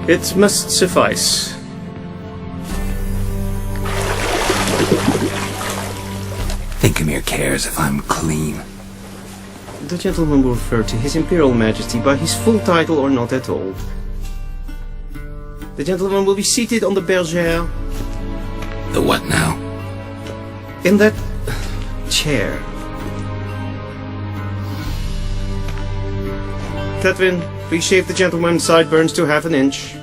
It must suffice. Thinkamere cares if I'm clean. The gentleman will refer to His Imperial Majesty by his full title or not at all. The gentleman will be seated on the bergère. The what now? In that chair. Catherine, please shave the gentleman's sideburns to half an inch.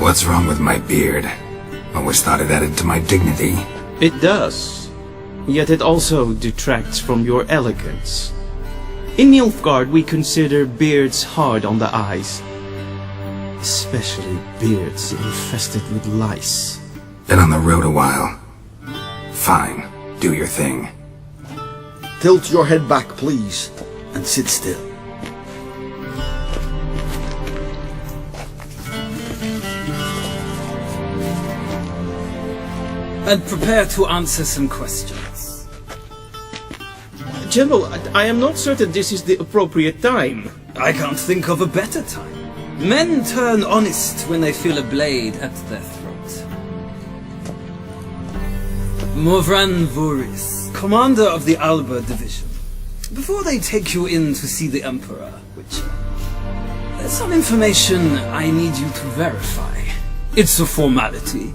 What's wrong with my beard? Always thought it added to my dignity. It does. Yet it also detracts from your elegance. In Nilfgaard we consider beards hard on the eyes. Especially beards infested with lice. Been on the road a while. Fine, do your thing. Tilt your head back, please, and sit still. And prepare to answer some questions. General, I am not certain this is the appropriate time. I can't think of a better time. Men turn honest when they feel a blade at their throat. Morvran Voris, commander of the Alba Division. Before they take you in to see the Emperor, Witcher, there's some information I need you to verify. It's a formality,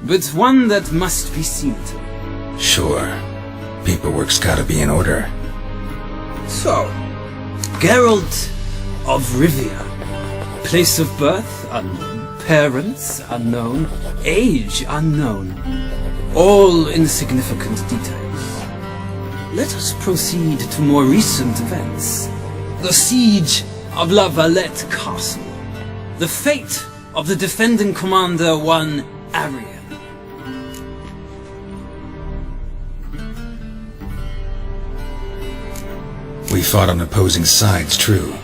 but one that must be seen to. Sure. Paperwork's gotta be in order. So, Geralt of Rivia. Place of birth unknown. Parents unknown. Age unknown. All insignificant details. Let us proceed to more recent events. The siege of La Valette Castle. The fate of the defending commander, one Arian. We fought on opposing sides, true.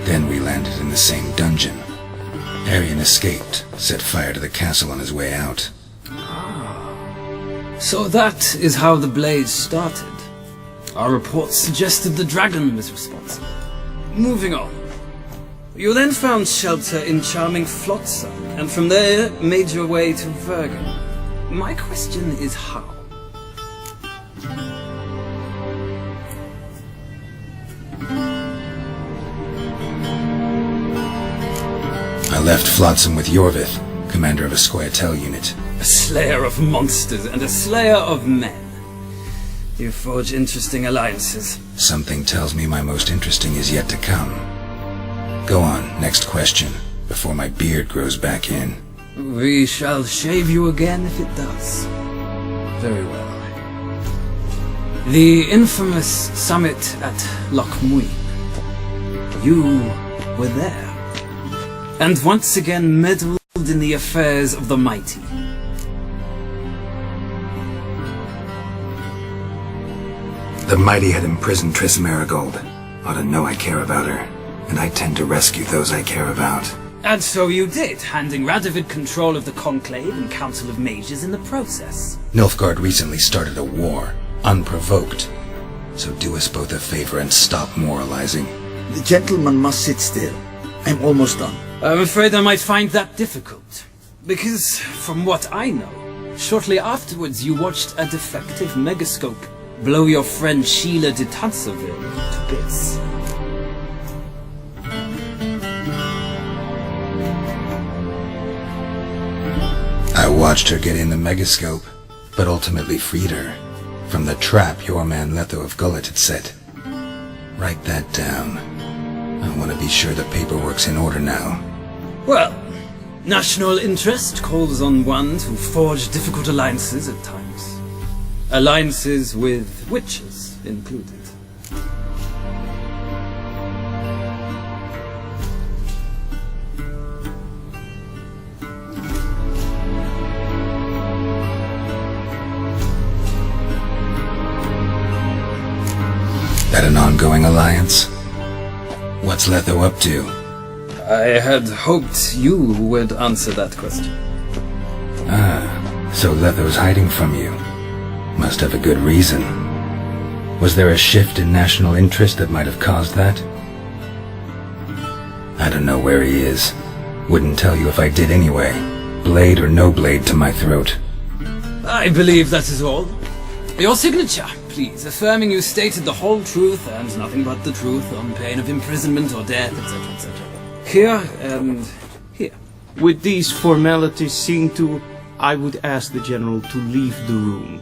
Then we landed in the same dungeon. Arian escaped, set fire to the castle on his way out. So that is how the blaze started. Our reports suggested the dragon was responsible. Moving on. You then found shelter in charming Flotsam, and from there made your way to Vergen. My question is how? I left Flotsam with Yorvith, commander of a Scoia'tael unit. A slayer of monsters and a slayer of men. You forge interesting alliances. Something tells me my most interesting is yet to come. Go on, next question, before my beard grows back in. We shall shave you again if it does. Very well. The infamous summit at Loch Muin. You were there. And once again meddled in the affairs of the mighty. The mighty had imprisoned Triss Marigold. Ought to know I care about her, and I tend to rescue those I care about. And so you did, handing Radovid control of the Conclave and Council of Mages in the process. Nilfgaard recently started a war, unprovoked. So do us both a favor and stop moralizing. The gentleman must sit still. I'm almost done. I'm afraid I might find that difficult. Because, from what I know, shortly afterwards you watched a defective megascope blow your friend Sheila de Tanseville to bits. I watched her get in the megascope, but ultimately freed her from the trap your man Letho of Gullet had set. Write that down. I want to be sure the paperwork's in order now. Well, national interest calls on one to forge difficult alliances at times. Alliances with witches included. That an ongoing alliance? What's Letho up to? I had hoped you would answer that question. So Letho's hiding from you. Must have a good reason. Was there a shift in national interest that might have caused that? I don't know where he is. Wouldn't tell you if I did anyway. Blade or no blade to my throat. I believe that is all. Your signature, please, affirming you stated the whole truth and nothing but the truth on pain of imprisonment or death, etc., etc. Here and here. With these formalities seen to, I would ask the General to leave the room.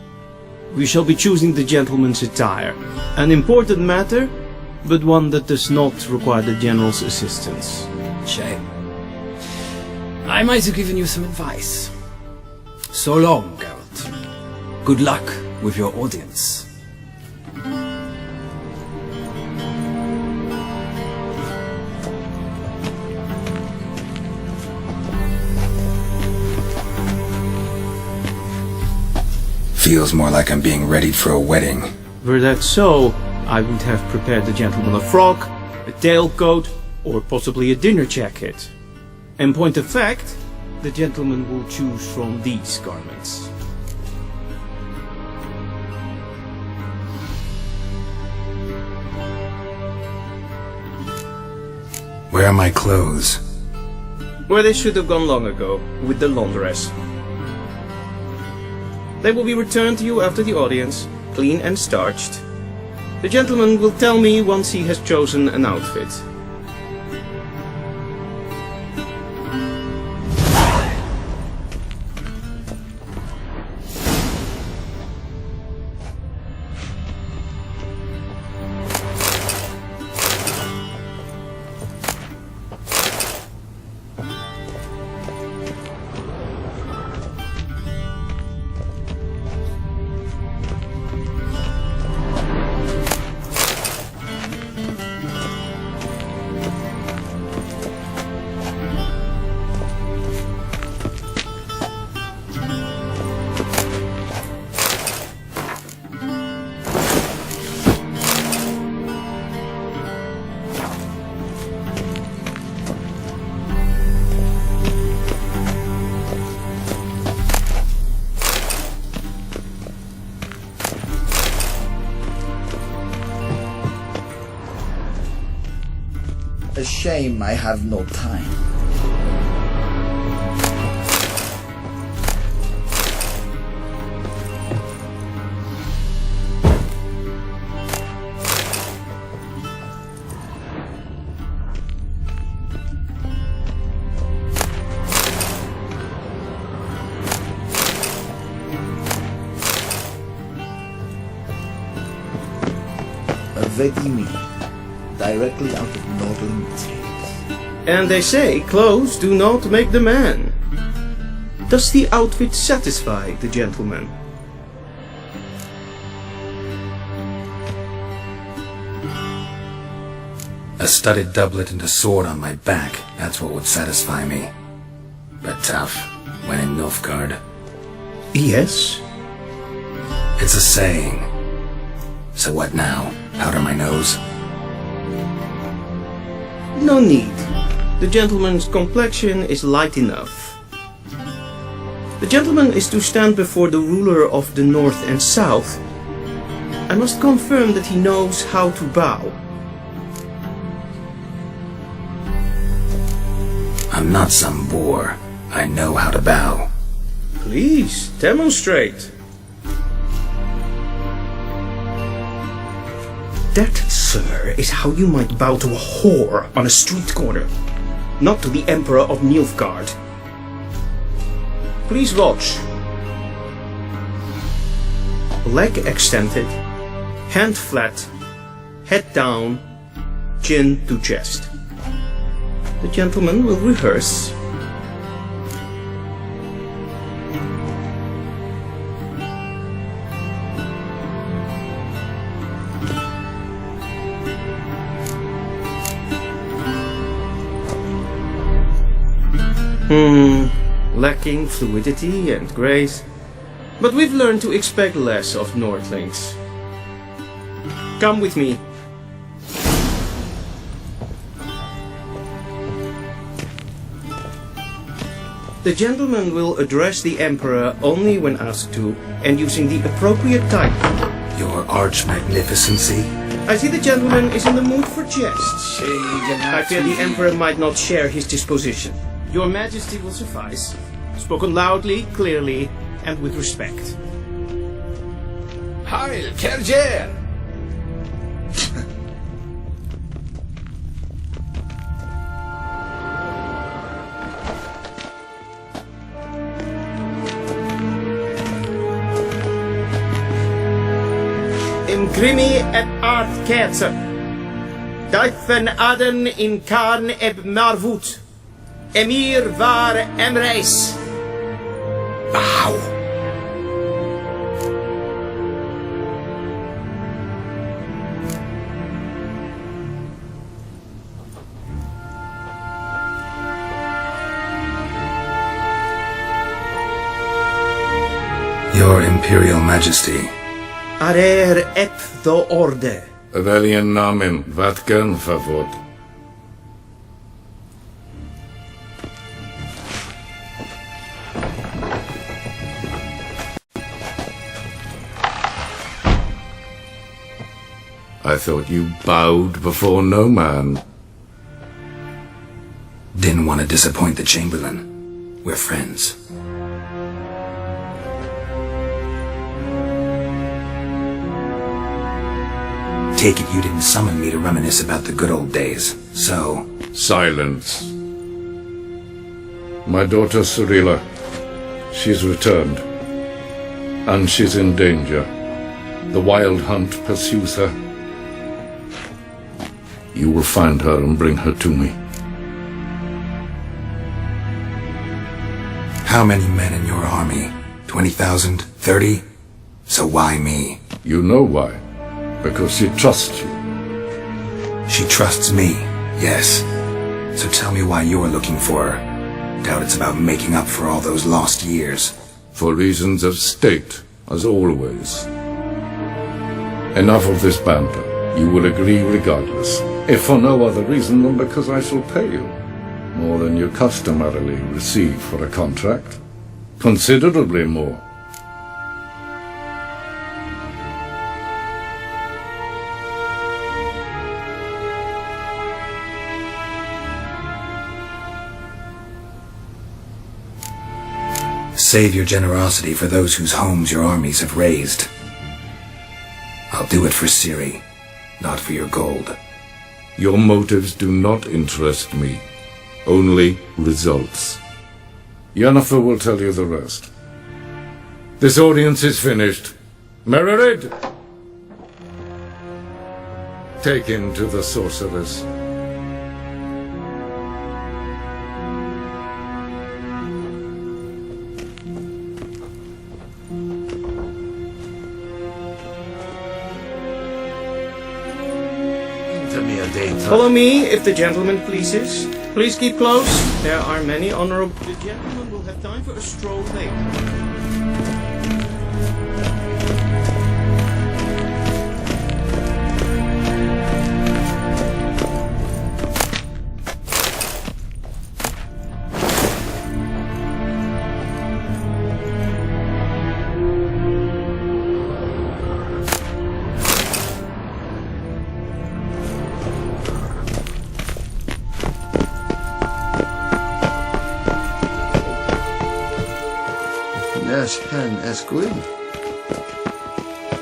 We shall be choosing the gentleman's attire. An important matter, but one that does not require the General's assistance. Shame. I might have given you some advice. So long, Geralt. Good luck with your audience. Feels more like I'm being readied for a wedding. Were that so, I would have prepared the gentleman a frock, a tailcoat, or possibly a dinner jacket. In point of fact, the gentleman will choose from these garments. Where are my clothes? Where they should have gone long ago, with the laundress. They will be returned to you after the audience, clean and starched. The gentleman will tell me once he has chosen an outfit. A shame I have no time. Vedimi, directly out of Northern Tales. And they say clothes do not make the man. Does the outfit satisfy the gentleman? A studded doublet and a sword on my back, that's what would satisfy me. But tough, when in Nilfgaard. Yes. It's a saying. So what now? Powder my nose? No need. The gentleman's complexion is light enough. The gentleman is to stand before the ruler of the North and South. I must confirm that he knows how to bow. I'm not some boor. I know how to bow. Please, demonstrate. That, sir, is how you might bow to a whore on a street corner, not to the Emperor of Nilfgaard. Please watch. Leg extended, hand flat, head down, chin to chest. The gentleman will rehearse. Lacking fluidity and grace. But we've learned to expect less of Nordlings. Come with me. The gentleman will address the Emperor only when asked to, and using the appropriate title. Your arch-magnificency? I see the gentleman is in the mood for jests. I fear the Emperor might not share his disposition. Your Majesty will suffice. Spoken loudly, clearly, and with respect. Heil, Kerjer! Imgrimi et art kerzer. Duifen aden in karn eb marvut. Emir var emreis. Ow! Your Imperial Majesty. Arer ep the orde. Weljen namen, wat kan favot? I thought you bowed before no man. Didn't want to disappoint the Chamberlain. We're friends. Take it you didn't summon me to reminisce about the good old days, so... Silence. My daughter Cyrilla, she's returned. And she's in danger. The Wild Hunt pursues her. You will find her and bring her to me. How many men in your army? 20,000? 30? So why me? You know why. Because she trusts you. She trusts me, yes. So tell me why you're looking for her. Doubt it's about making up for all those lost years. For reasons of state, as always. Enough of this banter. You will agree regardless. If for no other reason than because I shall pay you. More than you customarily receive for a contract. Considerably more. Save your generosity for those whose homes your armies have razed. I'll do it for Ciri, not for your gold. Your motives do not interest me. Only results. Yennefer will tell you the rest. This audience is finished. Mererid! Take him to the sorceress. Follow me, if the gentleman pleases. Please keep close. There are many honorable... The gentleman will have time for a stroll later. Yes, hen esquin.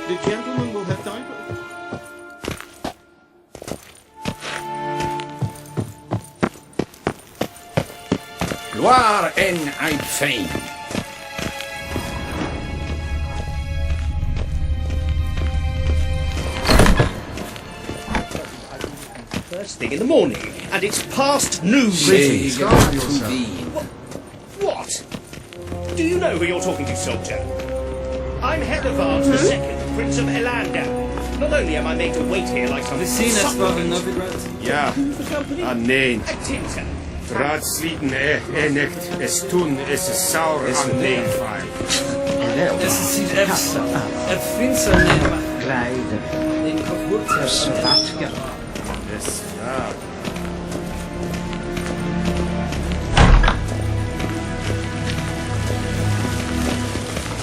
The gentleman will have time for... Gloire en uitfijn. First thing in the morning, and it's past noon. What? Do you know who you're talking to, soldier? I'm Hedevard II, Prince of Elander. Not only am I made to wait here like some Have you seen Esbern in Novigrad? Yeah. Who's the company? A name. A tinter. Ratsliten enecht, es tun, es saur an leefai. Es sieht Frinzer nema. Kleider. Den Kopf Svartga. Es ja.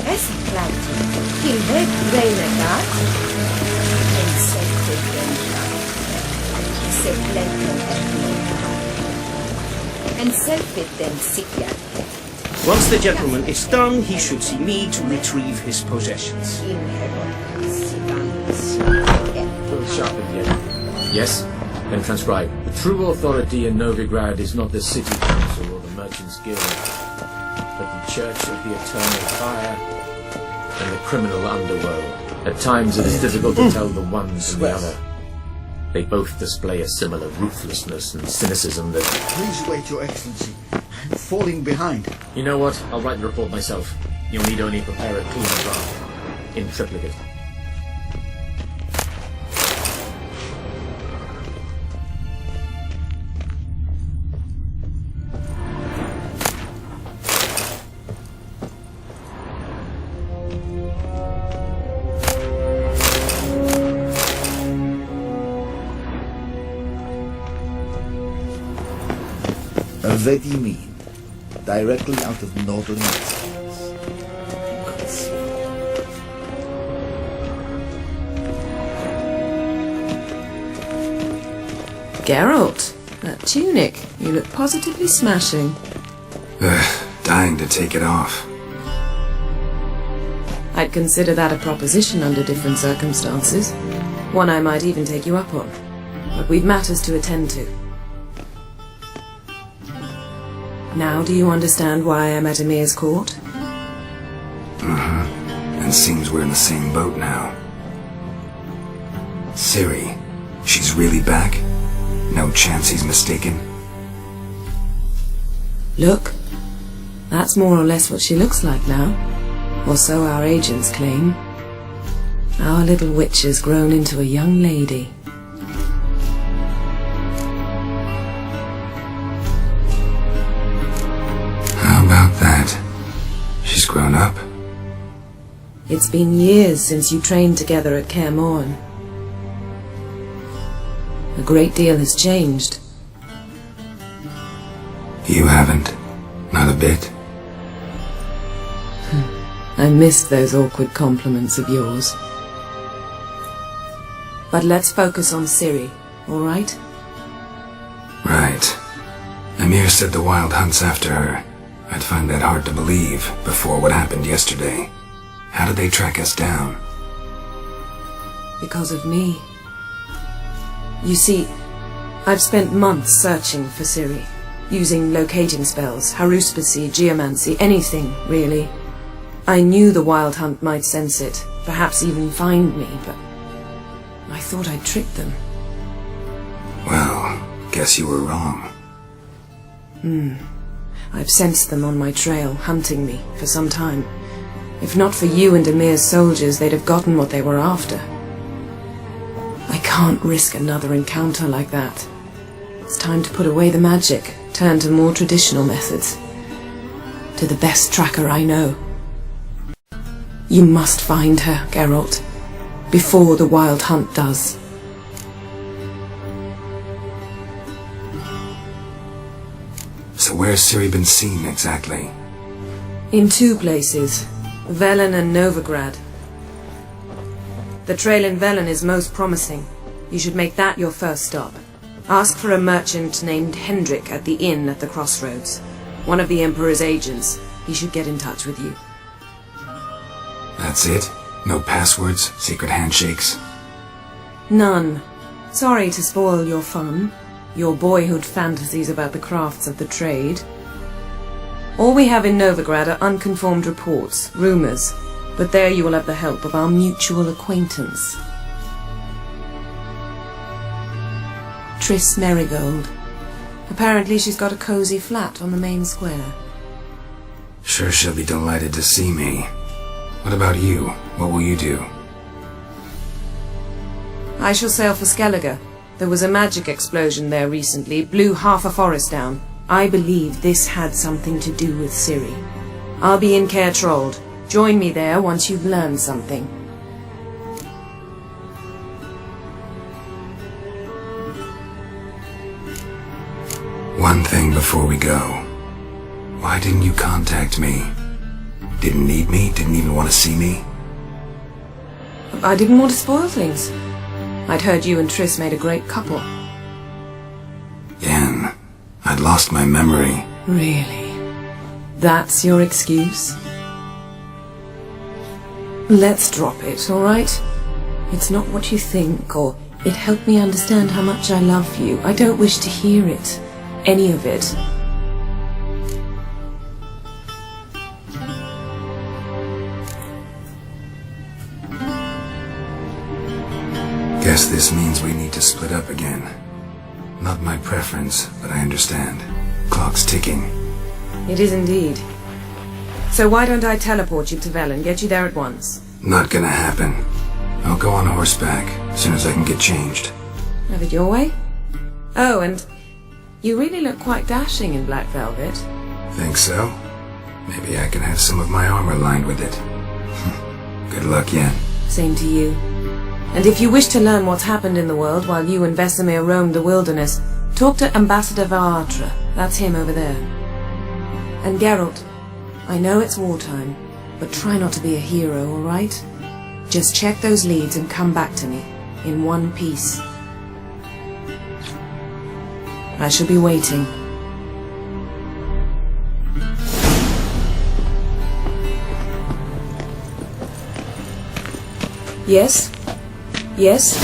Es planti, il vec relegat, en secte venta, se plentem and self-it sicia. Once the gentleman is done, he should see me to retrieve his possessions. In Sharpened yet? Yes? Then transcribe. The true authority in Novigrad is not the city council or the merchants' guild, but the church of the eternal fire and the criminal underworld. At times it is difficult to tell the one from the other. They both display a similar ruthlessness and cynicism that... Please wait, Your Excellency. I'm falling behind. You know what? I'll write the report myself. You'll need only prepare a clean draft. In triplicate. Vedi mean, directly out of northern Italy. Geralt, that tunic. You look positively smashing. Dying to take it off. I'd consider that a proposition under different circumstances. One I might even take you up on. But we've matters to attend to. Now do you understand why I'm at Emir's court? And seems we're in the same boat now. Ciri, she's really back? No chance he's mistaken? Look, that's more or less what she looks like now. Or so our agents claim. Our little witch has grown into a young lady. How about that? She's grown up. It's been years since you trained together at Kaer Morhen. A great deal has changed. You haven't. Not a bit. I missed those awkward compliments of yours. But let's focus on Ciri, all right? Right. Emir said the Wild Hunt's after her. I'd find that hard to believe before what happened yesterday. How did they track us down? Because of me. You see, I've spent months searching for Ciri, using locating spells, haruspicy, geomancy, anything, really. I knew the Wild Hunt might sense it, perhaps even find me, but I thought I'd tricked them. Well, guess you were wrong. I've sensed them on my trail, hunting me, for some time. If not for you and Emir's soldiers, they'd have gotten what they were after. I can't risk another encounter like that. It's time to put away the magic, turn to more traditional methods. To the best tracker I know. You must find her, Geralt, before the Wild Hunt does. So where's Ciri been seen exactly? In two places, Velen and Novigrad. The trail in Velen is most promising. You should make that your first stop. Ask for a merchant named Hendrik at the inn at the crossroads. One of the Emperor's agents. He should get in touch with you. That's it? No passwords? Secret handshakes? None. Sorry to spoil your fun. Your boyhood fantasies about the crafts of the trade. All we have in Novigrad are unconformed reports, rumours, but there you will have the help of our mutual acquaintance. Triss Merigold. Apparently she's got a cosy flat on the main square. Sure she'll be delighted to see me. What about you? What will you do? I shall sail for Skellige. There was a magic explosion there recently, blew half a forest down. I believe this had something to do with Ciri. I'll be in Caer Trold. Join me there once you've learned something. One thing before we go. Why didn't you contact me? Didn't need me? Didn't even want to see me? I didn't want to spoil things. I'd heard you and Triss made a great couple. Yen, I'd lost my memory. Really? That's your excuse? Let's drop it, alright? It's not what you think, or it helped me understand how much I love you. I don't wish to hear it. Any of it. Guess this means we need to split up again. Not my preference, but I understand. Clock's ticking. It is indeed. So why don't I teleport you to Velen, get you there at once? Not gonna happen. I'll go on horseback as soon as I can get changed. Have it your way? Oh, and you really look quite dashing in black velvet. Think so? Maybe I can have some of my armor lined with it. Good luck, Yen. Same to you. And if you wish to learn what's happened in the world while you and Vesemir roamed the wilderness, talk to Ambassador Varatra. That's him over there. And Geralt, I know it's wartime, but try not to be a hero, alright? Just check those leads and come back to me, in one piece. I shall be waiting. Yes? Yes?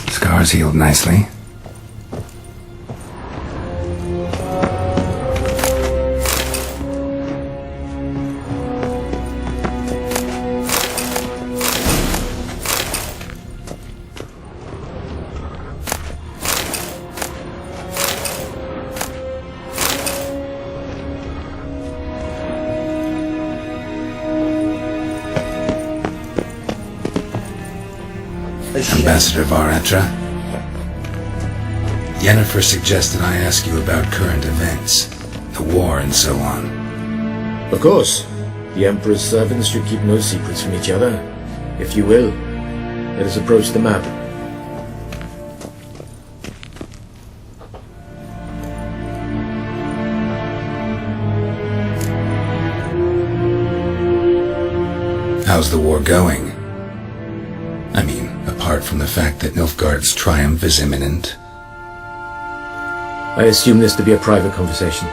Scars healed nicely. Ambassador Varatra, Yennefer suggested I ask you about current events, the war and so on. Of course. The Emperor's servants should keep no secrets from each other. If you will, let us approach the map. How's the war going? I mean, apart from the fact that Nilfgaard's triumph is imminent. I assume this to be a private conversation.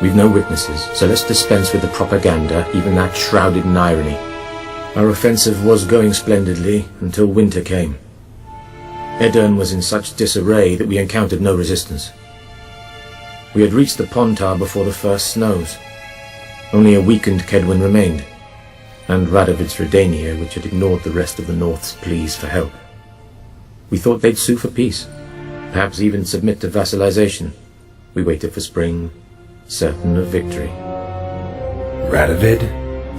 We've no witnesses, so let's dispense with the propaganda, even that shrouded in irony. Our offensive was going splendidly until winter came. Edirn was in such disarray that we encountered no resistance. We had reached the Pontar before the first snows. Only a weakened Kedwen remained, and Radovid's Redania, which had ignored the rest of the North's pleas for help. We thought they'd sue for peace, perhaps even submit to vassalization. We waited for spring, certain of victory. Radovid?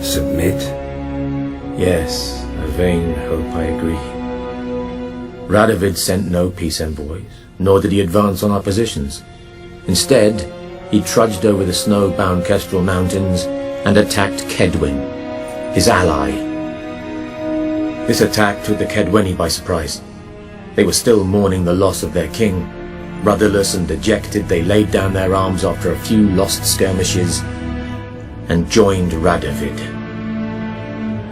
Submit? Yes, a vain hope, I agree. Radovid sent no peace envoys, nor did he advance on our positions. Instead, he trudged over the snow-bound Kestrel Mountains and attacked Kedwen, his ally. This attack took the Kedweni by surprise. They were still mourning the loss of their king. Rudderless and dejected, they laid down their arms after a few lost skirmishes and joined Radovid.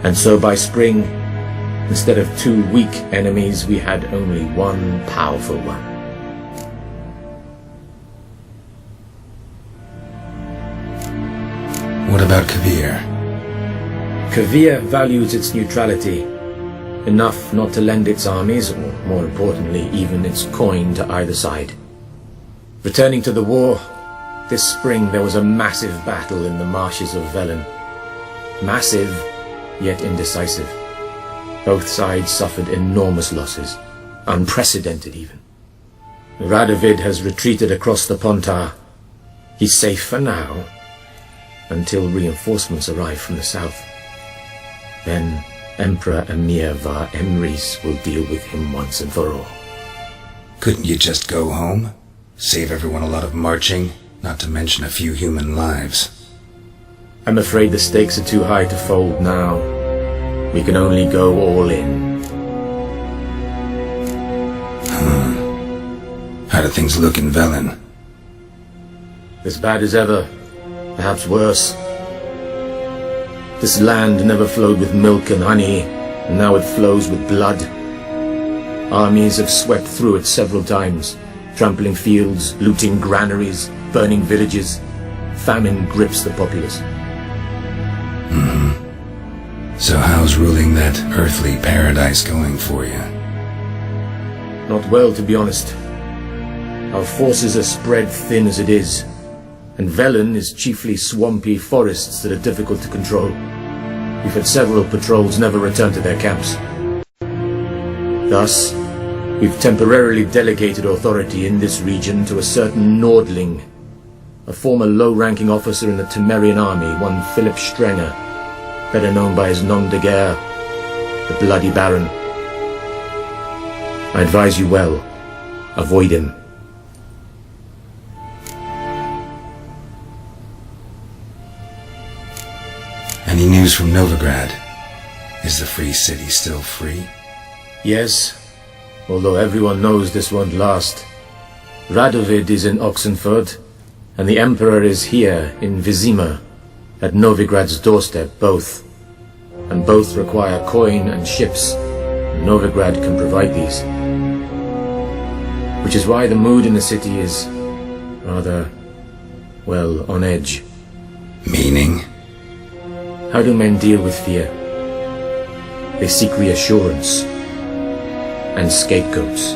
And so by spring, instead of 2 weak enemies, we had only one powerful one. What about Kavir? Kavir values its neutrality, enough not to lend its armies, or more importantly, even its coin to either side. Returning to the war, this spring there was a massive battle in the marshes of Velen. Massive, yet indecisive. Both sides suffered enormous losses, unprecedented even. Radovid has retreated across the Pontar. He's safe for now, until reinforcements arrive from the south. Then Emperor Emir var Emrys will deal with him once and for all. Couldn't you just go home? Save everyone a lot of marching, not to mention a few human lives. I'm afraid the stakes are too high to fold now. We can only go all in. How do things look in Velen? As bad as ever, perhaps worse. This land never flowed with milk and honey, and now it flows with blood. Armies have swept through it several times, trampling fields, looting granaries, burning villages. Famine grips the populace. So how's ruling that earthly paradise going for you? Not well, to be honest. Our forces are spread thin as it is, and Velen is chiefly swampy forests that are difficult to control. We've had several patrols never return to their camps. Thus, we've temporarily delegated authority in this region to a certain Nordling, a former low-ranking officer in the Temerian army, one Philip Strenger, better known by his nom de guerre, the Bloody Baron. I advise you well, avoid him. Any news from Novigrad? Is the free city still free? Yes, although everyone knows this won't last. Radovid is in Oxenford, and the Emperor is here in Vizima, at Novigrad's doorstep, both. And both require coin and ships, and Novigrad can provide these. Which is why the mood in the city is rather, well, on edge. Meaning? How do men deal with fear? They seek reassurance and scapegoats.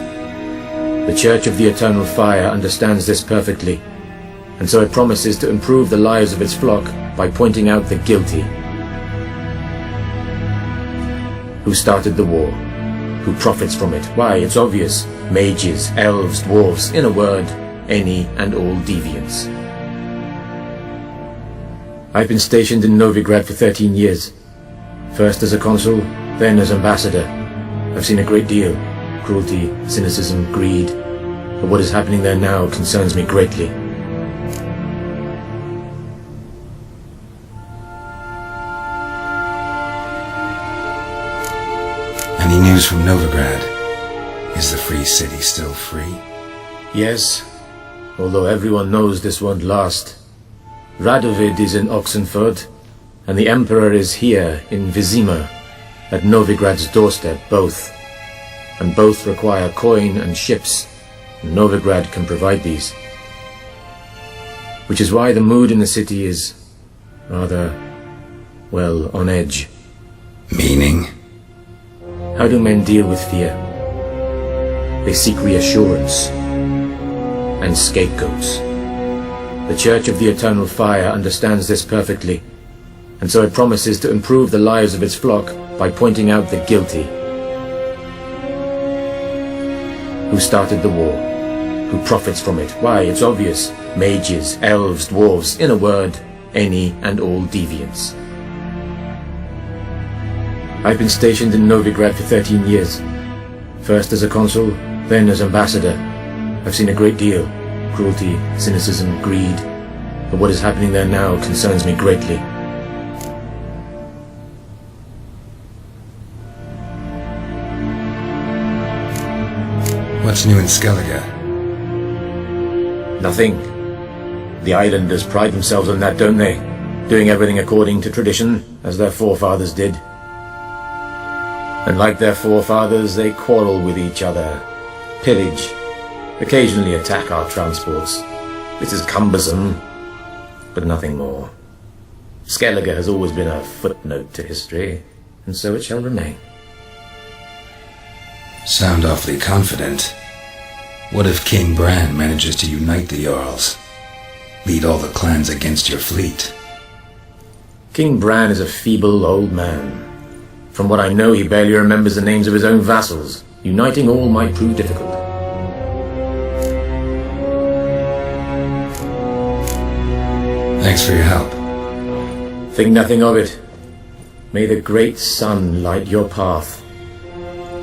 The Church of the Eternal Fire understands this perfectly, and so it promises to improve the lives of its flock by pointing out the guilty. Who started the war? Who profits from it? Why, it's obvious. Mages, elves, dwarves, in a word, any and all deviants. I've been stationed in Novigrad for 13 years. First as a consul, then as ambassador. I've seen a great deal. Cruelty, cynicism, greed. But what is happening there now concerns me greatly. Any news from Novigrad? Is the free city still free? Yes, although everyone knows this won't last. Radovid is in Oxenford, and the Emperor is here in Vizima, at Novigrad's doorstep, both. And both require coin and ships, and Novigrad can provide these. Which is why the mood in the city is rather, well, on edge. Meaning? How do men deal with fear? They seek reassurance and scapegoats. The Church of the Eternal Fire understands this perfectly, and so it promises to improve the lives of its flock by pointing out the guilty. Who started the war? Who profits from it? Why, it's obvious. Mages, elves, dwarves, in a word, any and all deviants. I've been stationed in Novigrad for 13 years. First as a consul, then as ambassador. I've seen a great deal. Cruelty, cynicism, greed. But what is happening there now concerns me greatly. What's new in Skellige? Nothing. The islanders pride themselves on that, don't they? Doing everything according to tradition, as their forefathers did. And like their forefathers, they quarrel with each other, pillage, occasionally attack our transports. This is cumbersome, but nothing more. Skellige has always been a footnote to history, and so it shall remain. Sound awfully confident. What if King Bran manages to unite the Jarls? Lead all the clans against your fleet? King Bran is a feeble old man. From what I know, he barely remembers the names of his own vassals. Uniting all might prove difficult. Thanks for your help. Think nothing of it. May the great sun light your path.